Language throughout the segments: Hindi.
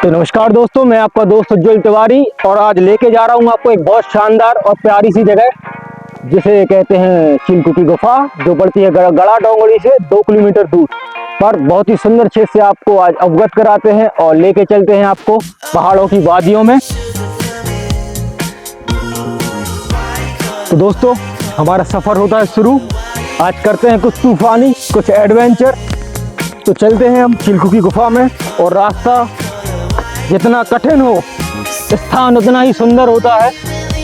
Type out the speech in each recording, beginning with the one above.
तो नमस्कार दोस्तों, मैं आपका दोस्त उज्जवल तिवारी और आज लेके जा रहा हूँ आपको एक बहुत शानदार और प्यारी सी जगह जिसे कहते हैं चिल्कू की गुफा, जो पड़ती है गड़ा डोंगरी से 2 किलोमीटर दूर पर। बहुत ही सुंदर क्षेत्र से आपको आज अवगत कराते हैं और लेके चलते हैं आपको पहाड़ों की वादियों में। तो दोस्तों, हमारा सफर होता है शुरू। आज करते हैं कुछ तूफानी, कुछ एडवेंचर। तो चलते हैं हम चिल्कू की गुफा में, और रास्ता जितना कठिन हो, स्थान उतना ही सुंदर होता है।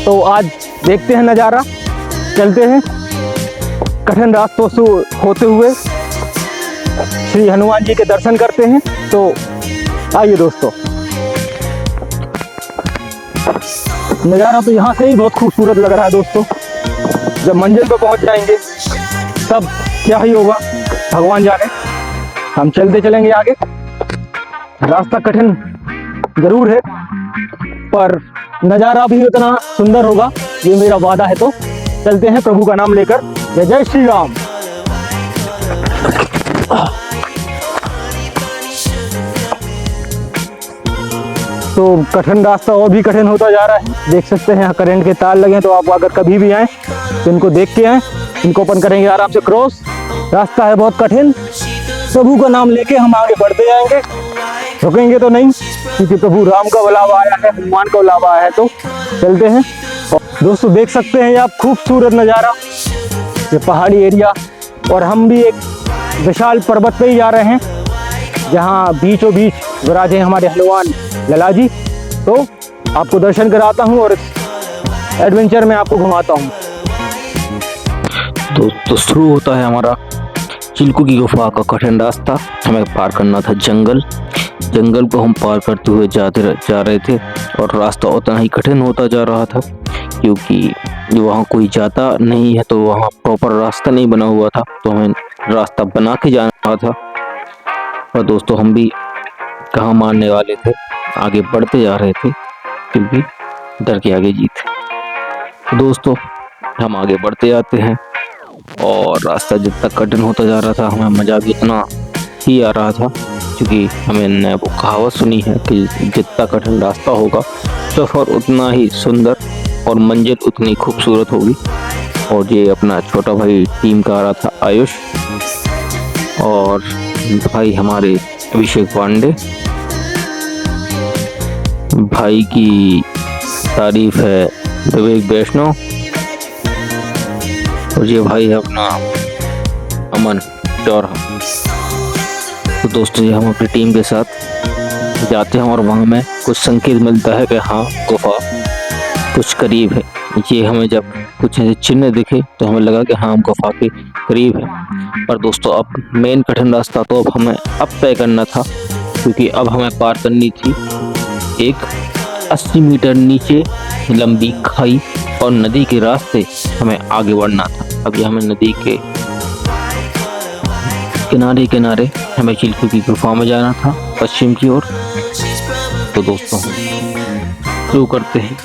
तो आज देखते हैं नज़ारा, चलते हैं कठिन रास्तों से होते हुए श्री हनुमान जी के दर्शन करते हैं। तो आइए दोस्तों, नज़ारा तो यहाँ से ही बहुत खूबसूरत लग रहा है दोस्तों। जब मंजिल पर पहुँच जाएंगे तब क्या ही होगा भगवान जाने। हम चलते चलेंगे आगे। रास्ता कठिन जरूर है पर नज़ारा भी उतना सुंदर होगा, ये मेरा वादा है। तो चलते हैं प्रभु का नाम लेकर। जय जय श्री राम। तो कठिन रास्ता और भी कठिन होता जा रहा है। देख सकते हैं यहाँ करंट के तार लगे हैं, तो आप अगर कभी भी आए तो इनको देख के आए। इनको अपन करेंगे आराम से क्रॉस। रास्ता है बहुत कठिन। प्रभु का नाम लेके हम आगे बढ़ते जाएंगे, रुकेंगे तो नहीं, क्योंकि प्रभु राम का बुलावा आया है, हनुमान का बुलावा आया है। तो चलते हैं। और दोस्तों देख सकते हैं आप खूबसूरत नज़ारा, ये पहाड़ी एरिया, और हम भी एक विशाल पर्वत पे ही जा रहे हैं जहाँ बीचों बीच विराजे हमारे हनुमान लला जी। तो आपको दर्शन कराता हूँ और इस एडवेंचर में आपको घुमाता हूँ। तो शुरू होता है हमारा चिल्कू की गुफा का कठिन रास्ता। हमें पार करना था जंगल को हम पार करते हुए जा रहे थे, और रास्ता उतना ही कठिन होता जा रहा था क्योंकि वहाँ कोई जाता नहीं है, तो वहाँ प्रॉपर रास्ता नहीं बना हुआ था। तो हमें रास्ता बना के जाना था। और दोस्तों हम भी कहाँ मानने वाले थे, आगे बढ़ते जा रहे थे क्योंकि डर के आगे जीत। तो दोस्तों हम आगे बढ़ते जाते हैं, और रास्ता जितना कठिन होता जा रहा था हमें मज़ा भी उतना ही आ रहा था, क्योंकि हमने वो कहावत सुनी है कि जितना कठिन रास्ता होगा सफ़र उतना ही सुंदर और मंजिल उतनी खूबसूरत होगी। और ये अपना छोटा भाई टीम का आ रहा था आयुष, और भाई हमारे अभिषेक पांडे, भाई की तारीफ है विवेक वैष्णव, और ये भाई है अपना अमन चौरहा। तो दोस्तों ये हम अपनी टीम के साथ जाते हैं, और वहाँ में कुछ संकेत मिलता है कि हाँ गुफा कुछ करीब है। ये हमें जब कुछ ऐसे चिन्ह दिखे तो हमें लगा कि हाँ हम गुफा के करीब है। पर दोस्तों अब मेन कठिन रास्ता तो अब हमें तय करना था, क्योंकि अब हमें पार करनी थी एक 80 मीटर नीचे लंबी खाई, और नदी के रास्ते हमें आगे बढ़ना था। अभी हमें नदी के किनारे हमें चिल्कू की गुफा में जाना था, पश्चिम की ओर। तो दोस्तों शुरू करते हैं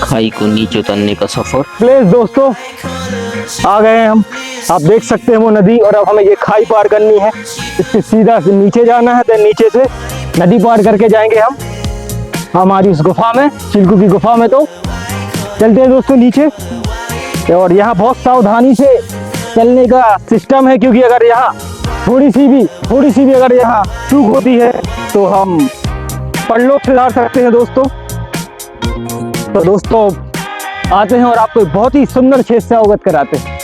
खाई को नीचे उतरने का सफर। प्लीज दोस्तों आ गए हैं हम। आप देख सकते हैं वो नदी, और अब हमें ये खाई पार करनी है। इसके सीधा से नीचे जाना है, तो नीचे से नदी पार करके जाएंगे हम हमारी उस गुफा में, चिल्कू की गुफा में। तो चलते हैं दोस्तों नीचे। और यहाँ बहुत सावधानी से चलने का सिस्टम है, क्योंकि अगर यहाँ थोड़ी सी भी अगर यहाँ चूक होती है तो हम पल्लों खिला सकते हैं दोस्तों। तो दोस्तों आते हैं और आपको बहुत ही सुंदर क्षेत्र से अवगत कराते हैं।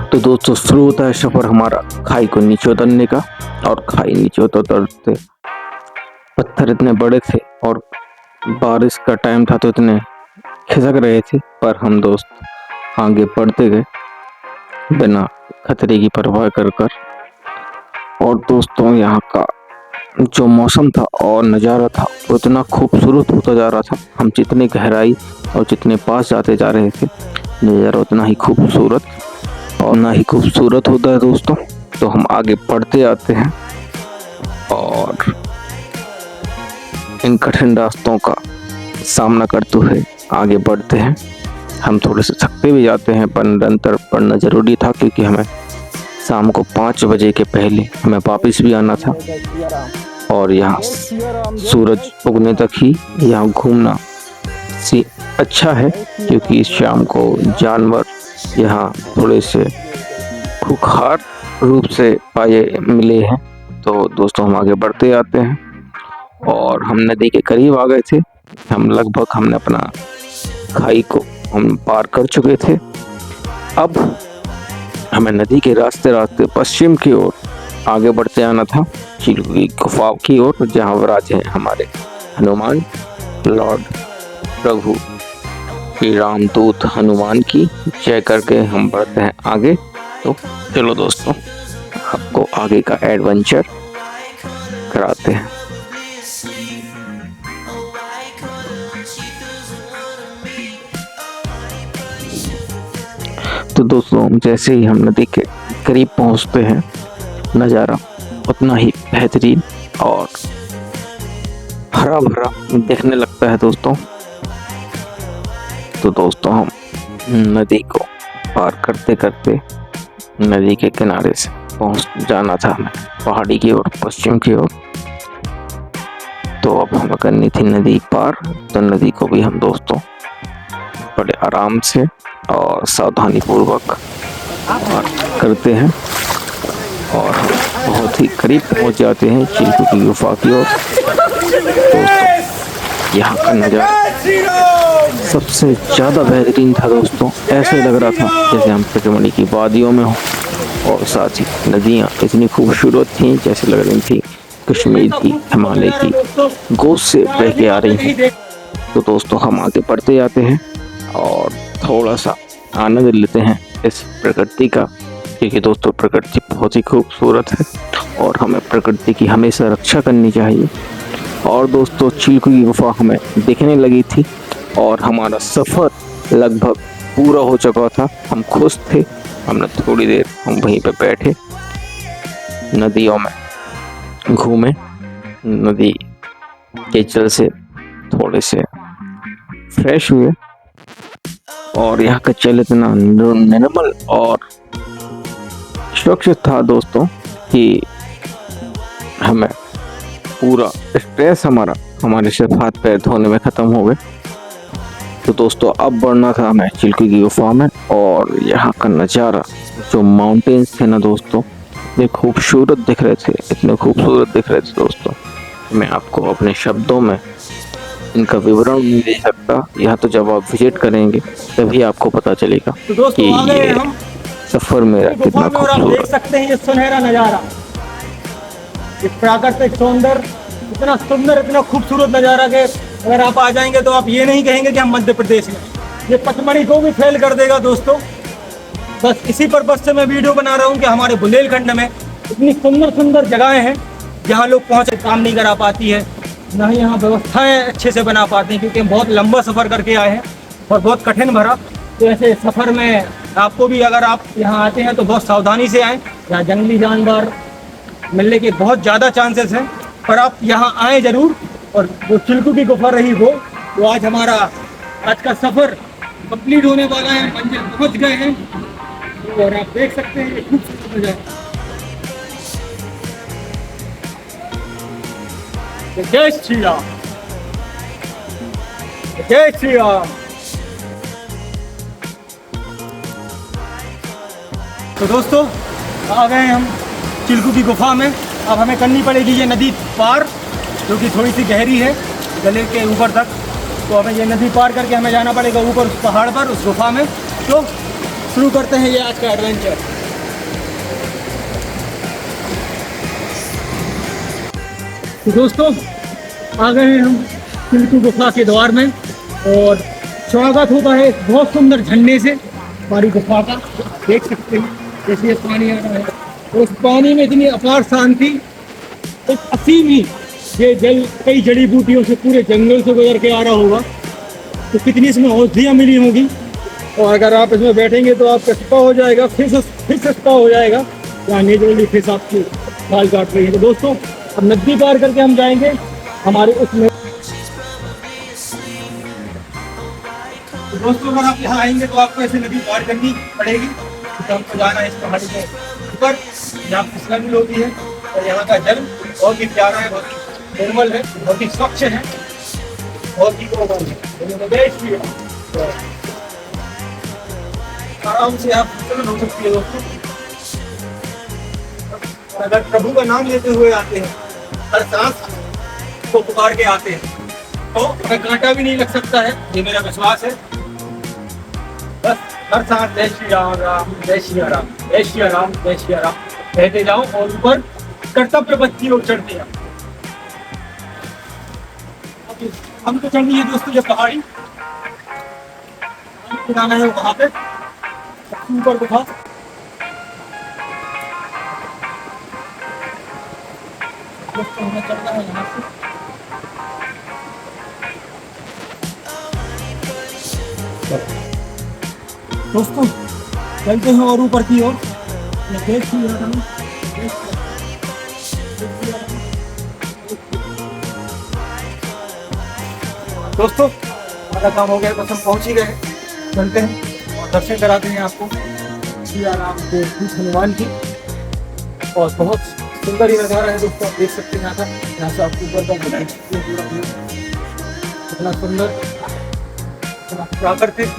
तो दोस्तों शुरू होता है सफर हमारा खाई को नीचे उतरने का, और खाई नीचे उतरते पत्थर इतने बड़े थे और बारिश का टाइम था तो इतने खिसक रहे थे, पर हम दोस्त आगे बढ़ते गए बिना खतरे की परवाह कर। और दोस्तों यहाँ का जो मौसम था और नज़ारा था उतना खूबसूरत होता जा रहा था। हम जितने गहराई और जितने पास जाते जा रहे थे, नज़ारा उतना ही खूबसूरत होता है दोस्तों। तो हम आगे बढ़ते जाते हैं, और इन कठिन रास्तों का सामना करते हुए आगे बढ़ते हैं। हम थोड़े से थकते भी जाते हैं, पर निरंतर पढ़ना जरूरी था, क्योंकि हमें शाम को 5 बजे के पहले हमें वापस भी आना था और यहाँ सूरज उगने तक ही यहाँ घूमना सी अच्छा है, क्योंकि इस शाम को जानवर यहाँ थोड़े से खुखार रूप से पाए मिले हैं। तो दोस्तों हम आगे बढ़ते आते हैं और हम नदी के करीब आ गए थे। हमने अपना खाई को हम पार कर चुके थे। अब हमें नदी के रास्ते रास्ते पश्चिम की ओर आगे बढ़ते आना था, चिल्कू की गुफा की ओर, जहाँ विराजे हैं हमारे हनुमान, लॉर्ड प्रभु श्री रामदूत हनुमान की जय करके हम बढ़ते हैं आगे। तो चलो दोस्तों, आपको आगे का एडवेंचर कराते हैं। तो दोस्तों जैसे ही हम नदी के करीब पहुंचते हैं, नज़ारा उतना ही बेहतरीन और हरा भरा देखने लगता है दोस्तों। तो दोस्तों हम नदी को पार करते करते नदी के किनारे से पहुंच जाना था हमें पहाड़ी की ओर, पश्चिम की ओर। तो अब हमें करनी थी नदी पार। तो नदी को भी हम दोस्तों बड़े आराम से और सावधानी पूर्वक पार करते हैं और बहुत ही करीब पहुंच जाते हैं चिल्कू की गुफा की ओर। दोस्तों यहाँ का नज़ारा सबसे ज़्यादा बेहतरीन था दोस्तों। ऐसे लग रहा था जैसे हम पचमढ़ी की वादियों में हों, और साथ ही नदियाँ इतनी खूबसूरत थीं जैसे लग रही थी कश्मीर की, हिमालय की गोद से बह के आ रही हैं। तो दोस्तों हम आगे बढ़ते जाते हैं और थोड़ा सा आनंद लेते हैं इस प्रकृति का, क्योंकि दोस्तों प्रकृति बहुत ही खूबसूरत है और हमें प्रकृति की हमेशा रक्षा करनी चाहिए। और दोस्तों चिल्कू की गुफा हमें दिखने लगी थी और हमारा सफ़र लगभग पूरा हो चुका था। हम खुश थे। हमने थोड़ी देर हम वहीं पे बैठे, नदियों में घूमे, नदी के जल से थोड़े से फ्रेश हुए और यहाँ का जल इतना निर्मल और स्वच्छ था दोस्तों कि हमें पूरा स्ट्रेस हमारे सिर्फ हाथ पैर धोने में ख़त्म हो गए। तो दोस्तों अब बढ़ना था हमें चिल्कू की गुफा में, और यहाँ का नज़ारा, जो माउंटेन्स थे ना दोस्तों, इतने खूबसूरत दिख रहे थे, इतने खूबसूरत दिख रहे थे दोस्तों, मैं आपको अपने शब्दों में इनका विवरण नहीं दे सकता। यहाँ तो जब आप विजिट करेंगे तभी आपको पता चलेगा तो कि ये सफ़र मेरा कितना खूबसूरत। देख सकते हैं ये सुनहरा नज़ारा, ये प्राकृतिक सौंदर्य इतना सुंदर, इतना खूबसूरत नज़ारा के अगर आप आ जाएंगे तो आप ये नहीं कहेंगे कि हम मध्य प्रदेश में। ये पचमढ़ी को भी फेल कर देगा दोस्तों। बस इसी पर्पज से मैं वीडियो बना रहा हूँ कि हमारे बुंदेलखंड में इतनी सुंदर सुंदर जगहें हैं जहाँ लोग पहुँच काम नहीं करा पाती है, ना ही यहाँ व्यवस्थाएँ अच्छे से बना पाते हैं, क्योंकि हम बहुत लंबा सफ़र करके आए हैं और बहुत कठिन भरा। तो ऐसे सफ़र में आपको भी, अगर आप यहाँ आते हैं तो बहुत सावधानी से आएँ। यहाँ जंगली जानवर मिलने के बहुत ज़्यादा चांसेस हैं, पर आप यहाँ आएँ ज़रूर। और वो चिल्कू की गुफा रही वो, तो आज हमारा आज का सफ़र कंप्लीट होने वाला है, मंजिल पहुँच गए हैं। और आप देख सकते हैं ये खूबसूरत नज़ारा। जय श्री राम, जय श्री राम। तो दोस्तों आ गए हैं हम चिल्कू की गुफा में। अब हमें करनी पड़ेगी ये नदी पार, जो कि थोड़ी सी गहरी है गले के ऊपर तक। तो हमें ये नदी पार करके हमें जाना पड़ेगा ऊपर उस पहाड़ पर, उस गुफा में। तो शुरू करते हैं ये आज का एडवेंचर। तो दोस्तों आ गए हैं हम चिल्कू गुफा के द्वार में, और स्वागत होता है बहुत सुंदर झरने से हमारी गुफा का। देख सकते हैं जैसे ये पानी आ रहा है, उस पानी में इतनी अपार शांति, एक असीम ही ये जल कई जड़ी बूटियों से पूरे जंगल से गुजर के आ रहा होगा। तो कितनी इसमें औषधियाँ मिली होंगी, और अगर आप इसमें बैठेंगे तो आपका स्पा हो जाएगा, फिर स्पा हो जाएगा। यहाँ नेचुरली फिश आपकी बाल काट रही है। तो दोस्तों अब नदी पार करके हम जाएंगे हमारे उसमें। तो दोस्तों अगर आप यहाँ आएंगे तो आपको ऐसे नदी पार करनी पड़ेगी। तो हमको जाना है इस पहाड़ी पे ऊपर यहाँ फिसलन भी होती है और यहाँ का जल बहुत ही प्यारा है, बहुत ही निर्मल है, बहुत ही स्वच्छ है, बहुत ही कोमल है। देश भी है। आराम से आप फिसलन हो सकती है दोस्तों। अगर प्रभु का नाम लेते हुए आते हैं, हर सांस को पुकार के आते हैं, तो हमें कांटा भी नहीं लग सकता है, ये मेरा विश्वास है। बस हर सांस जय श्री राम राम, जय श्री राम, जय श्री राम, जय श्री राम कहते जाओ और ऊपर कर्तव्य पथ की ओर चढ़ते जाओ। हम तो चढ़नी है दोस्तों ये पहाड़ी, जाना है वहां पे ऊपर गुफा। दोस्तों हमें चलना है यहाँ से। दोस्तों चलते हैं और ऊपर की ओर। दोस्तों हमारा काम हो गया, बस हम पहुंच ही गए। चलते हैं और दर्शन कराते हैं आपको श्री राम देव हनुमान की। और बहुत सुंदर ही नज़ारा है दोस्तों, आप देख सकते हैं यहाँ से आपको ऊपर का कितना सुंदर, कितना प्राकृतिक,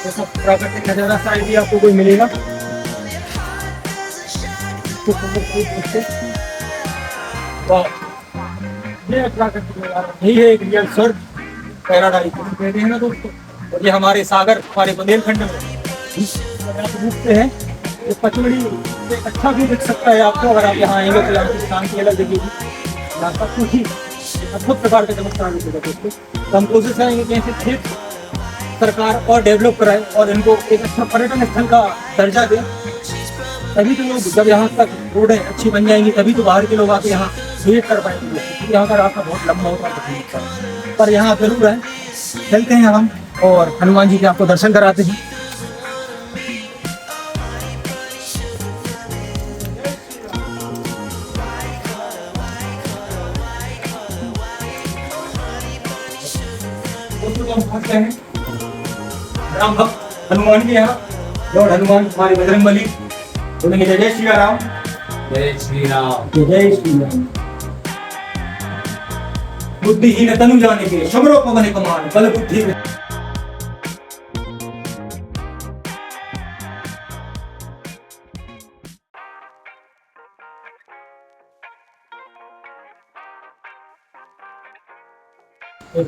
ऐसा प्राकृतिक नज़ारा शायद ही आपको कोई मिलेगा। ये प्राकृतिक नज़ारा, यही है एक रियल स्वर्ग, पैराडाइज कहते हैं ना दोस्तों। और ये हमारे सागर, हमारे बुंदेलखंड में आप घूमते हैं ये पचमढ़ी से अच्छा भी दिख सकता है आपको। अगर आप यहाँ आएंगे तो यहाँ की शांति अलग दिखेगी, यहाँ सब कुछ ही अद्भुत प्रकार का चमत्कार दिखेगा दोस्तों। तो हम कोशिश करेंगे कि ऐसे क्षेत्र सरकार और डेवलप कराए और इनको एक अच्छा पर्यटन स्थल का दर्जा दे। तभी तो लोग, जब यहाँ तक रोडें अच्छी बन जाएंगी तभी तो बाहर के लोग आके यहाँ विजिट कर पाएंगे। यहाँ का रास्ता बहुत लंबा होता है पर यहाँ जरूर है। चलते हैं हम और हनुमान जी के आपको दर्शन कराते हैं। हैं राम भक्त हनुमान के यहाँ, लॉर्ड हनुमान हमारे बजरंगबली बोलेंगे जय जय श्री राम, जय श्री राम, जय श्री राम। बुद्धिहीन तनु जाने के शमरो पवन कमान बल बुद्धि में।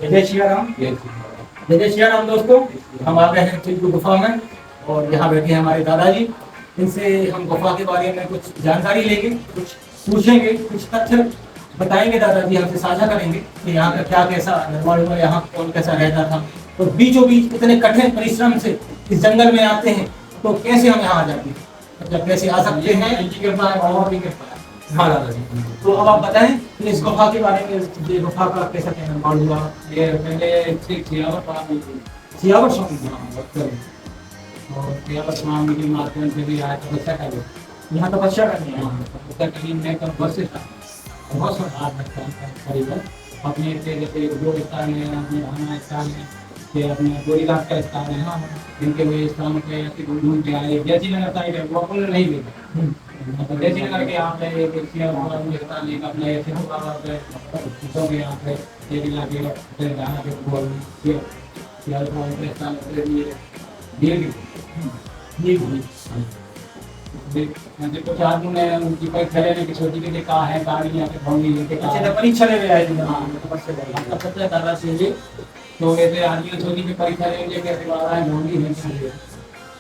जय श्री राम, जय श्री राम। दोस्तों हम आ गए हैं चिल्कू गुफा में और यहाँ बैठे हैं हमारे दादाजी। इनसे हम गुफा के बारे में कुछ जानकारी लेंगे, कुछ पूछेंगे, कुछ तथ्य बताएंगे। दादाजी हमसे साझा करेंगे कि यहाँ का क्या कैसा निर्माण हुआ, यहाँ कौन कैसा रहता था और बीचों बीच इतने कठिन परिश्रम से इस जंगल में आते हैं तो कैसे हम यहाँ आ जाते हैं, मतलब कैसे आ सकते हैं। इनकी कृपा है और भी कृपा है। हाँ दादाजी, तो अब आप बताएं कि इस गुफा के बारे में, ये गुफा का कैसा क्या निर्माण हुआ। ये पहले सियावर स्वामी और सियावर स्वामी के माध्यम से भी आया तपस्या कर यहाँ तपस्या करनी है। तपस्या करने में कम वर्ष था, बहुत सारा करीबन अपने जैसे दो स्थान है, अपने हमारा स्थान है, ये अपने गोरीघाट का स्थान है, इनके हुए स्थान पे ऐसे घूम के आए। जैसी नगर साइड है वो अपन नहीं लेते, जैसी नगर के यहाँ पे एक स्थान एक अपने ऐसे यहाँ पे ये मिला के जाना के कुछ आदमी ने उनकी परीक्षा लेने की सोची कि कहाँ है कहाँ नहीं, यहाँ पे भोंगी लेके परीक्षा ले आए थे। दादा सिंह जी, तो ऐसे आदमी ने सोची कि परीक्षा लेंगे कैसे बाहर है भोंगी लेके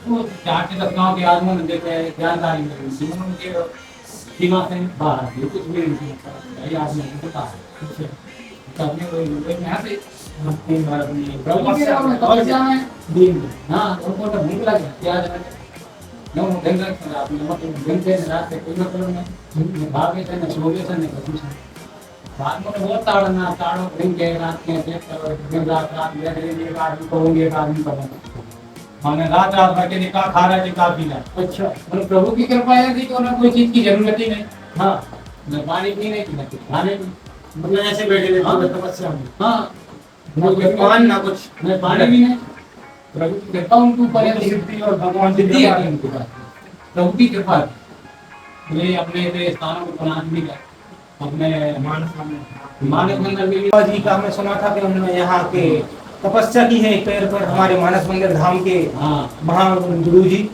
वो 4 से 10 गाँव के आदमी ने देखे जानकारी मिली, उनके सीमा से बाहर आती कुछ भी नहीं आदमी को पता है। यहाँ से 3 बार दिन हाँ उनको तो भूख लगे प्याज भागे थे न सोगे थे न कुछ बाद में बहुत ताड़ना ताड़ो दिन के रात के दिन रात एक आदमी को होंगे, एक आदमी को मैंने रात रात भर के निकाह खा रहा है, काफी ना। अच्छा मतलब प्रभु की कृपा है कि उन्हें कोई चीज की जरूरत ही नहीं। हाँ न पानी पीने की, न खाने की, मतलब ऐसे बैठे थे तपस्या में। हाँ पान ना कुछ, न पानी भी नहीं। प्रभु की कृपा उनके ऊपर है, सिद्धि और भगवान सिद्धि है उनके पास, प्रभु की कृपा। ये अपने इतने स्थानों को प्रणाम भी कर अपने मानस मंदिर भी बाबा जी का हमने सुना था कि उन्होंने यहाँ के तपस्या की है एक पैर पर हमारे मानस मंदिर धाम के हाँ महागुरु जी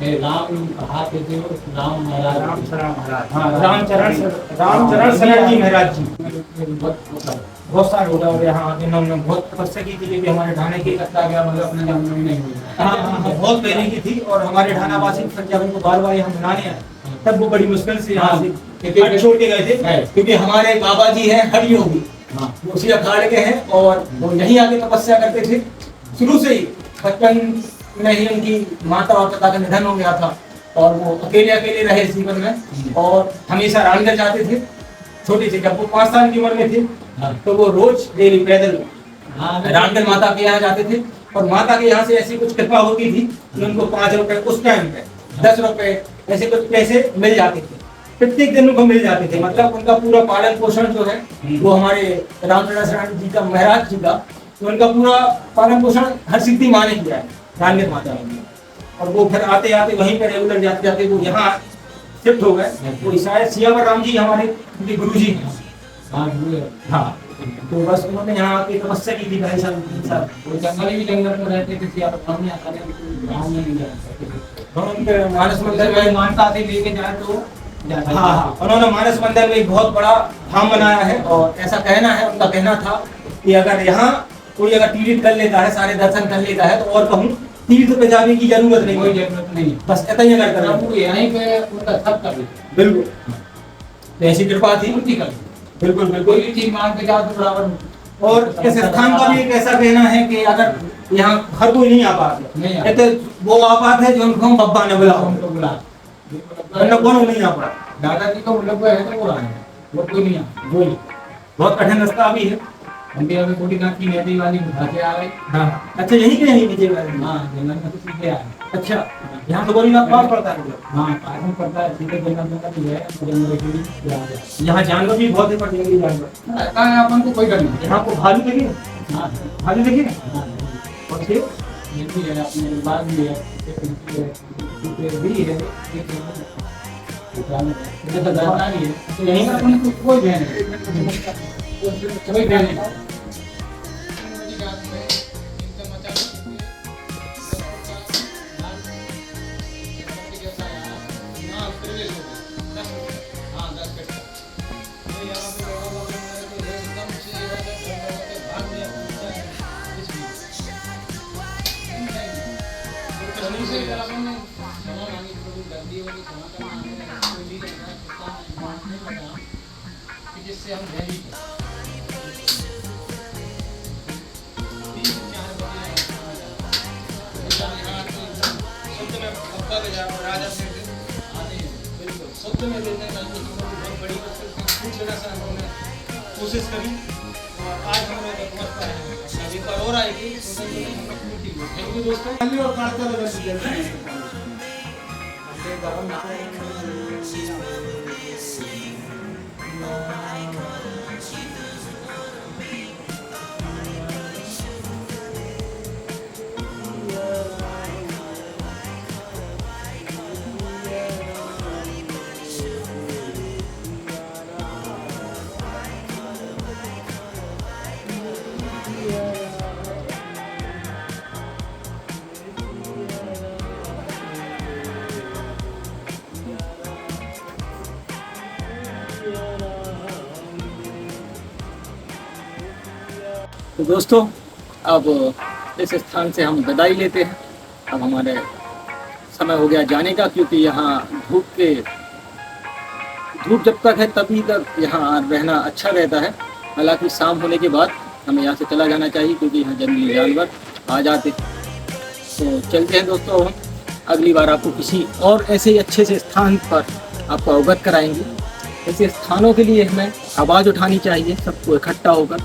ये राम कहा थे जो राम महाराज हाँ रामचरण शरण जी महाराज जी बहुत सारे हो गए और यहाँ इन्होंने बहुत तपस्या की थी क्योंकि हमारे ढाने की लगता गया मतलब अपने जन्म में नहीं हुआ हाँ बहुत पहले की थी और हमारे ढानावासी फिर जब उनको बार बार यहाँ बुलाने आए तब वो बड़ी मुश्किल से यहाँ से हट छोड़ के गए थे क्योंकि हमारे बाबा जी हैं हर योगी हाँ वो उसी अखाड़े के हैं और वो यहीं आके तपस्या करते थे शुरू से ही। बचपन में ही उनकी माता और पिता का निधन हो गया था और वो अकेले अकेले रहे जीवन में और हमेशा रामगढ़ जाते थे छोटे से। जब वो 5 साल की उम्र में थे तो वो रोज डेली पैदल रामगढ़ माता के यहाँ जाते थे और माता के यहाँ से ऐसी कुछ कृपा होती थी कि उनको 5 रुपए उस टाइम पे 10 रुपए ऐसे कुछ पैसे मिल जाते थे प्रत्येक दिन उनको मिल जाते थे। मतलब उनका पूरा पालन पोषण जो है वो हमारे रामचरण शरण जी का महाराज जी का तो उनका पूरा पालन पोषण हर सिद्धि माँ ने किया है रामगढ़ माता ने। और वो फिर आते आते वहीं पर रेगुलर जाते जाते वो यहाँ शिफ्ट हो गए। वो शायद सियावर राम जी हमारे गुरु जी हैं। हाँ तो बस उन्होंने यहाँ आके तपस्या की थी भाई साहब। वो जंगल ही जंगल में रहते थे या गाँव में आता गाँव में नहीं जा सकते थे। उनके मानस मंदिर में मानता से लेके जाए तो हाँ उन्होंने मानस मंदिर में एक बहुत बड़ा धाम बनाया है और ऐसा कहना है उनका कहना था कि अगर यहाँ कोई अगर तीर्थ कर लेता है सारे दर्शन कर लेता है तो और कहूँ तीर्थ पे जाने की जरूरत नहीं कोई जरूरत नहीं बस इतना ही अगर कर यहीं पे उनका सब कर देते बिल्कुल तो ऐसी कृपा थी कर बिल्कुल कोई बिल्कुल। भी चीज मांग के जाओ तो बराबर। और इस स्थान का भी एक ऐसा कहना है कि अगर यहाँ हर कोई नहीं आ नहीं आ पाते तो वो आ पाते हैं जो उनको हम बब्बा ने बुलाओ उनको बुला वरना कौन नहीं आ पाता। दादाजी को लोग है तो वो आए वो कोई नहीं आया वही बहुत कठिन रास्ता भी है। हम भी अभी थोड़ी ना की नदी वाली उठा के आ गए। हाँ अच्छा यहीं के यहीं नीचे गए। हाँ जंगल में तो सीधे आए। अच्छा यहाँ तो गोरीनाथ पास पड़ता है मतलब। हाँ पास में पड़ता है सीधे जंगल में तो है जंगल के लिए आ गया। यहाँ जानवर भी बहुत है पर जंगली जानवर रहता है अपन को कोई डर नहीं। यहाँ को भालू देखिए हाँ भालू देखिए हाँ और शेर ये भी है अपने बाग भी है भी है तो डरना भी है तो यहीं पर अपन को कोई भय नहीं कोई भय नहीं। जिससे हम कोशिश करी और आज हम लोग पहुंच पाए हैं। एक बार और आएगी थैंक यू दोस्तों। तो दोस्तों अब इस स्थान से हम विदाई लेते हैं। अब हमारे समय हो गया जाने का क्योंकि यहाँ धूप जब तक है तभी तक यहाँ रहना अच्छा रहता है। हालांकि शाम होने के बाद हमें यहाँ से चला जाना चाहिए क्योंकि यहाँ जंगली जानवर आ जाते। तो चलते हैं दोस्तों, हम अगली बार आपको किसी और ऐसे ही अच्छे से स्थान पर आपको अवगत कराएंगे। ऐसे स्थानों के लिए हमें आवाज़ उठानी चाहिए सबको इकट्ठा होकर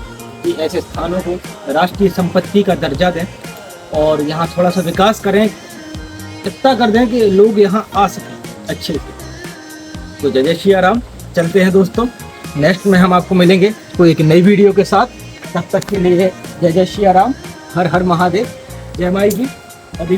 कि ऐसे स्थानों को राष्ट्रीय संपत्ति का दर्जा दें और यहाँ थोड़ा सा विकास करें, इतना कर दें कि लोग यहाँ आ सकें अच्छे से। तो जय जय श्री राम। चलते हैं दोस्तों, नेक्स्ट में हम आपको मिलेंगे कोई एक नई वीडियो के साथ। तब तक के लिए जय जय श्री राम, हर हर महादेव, जय माई जी। अभी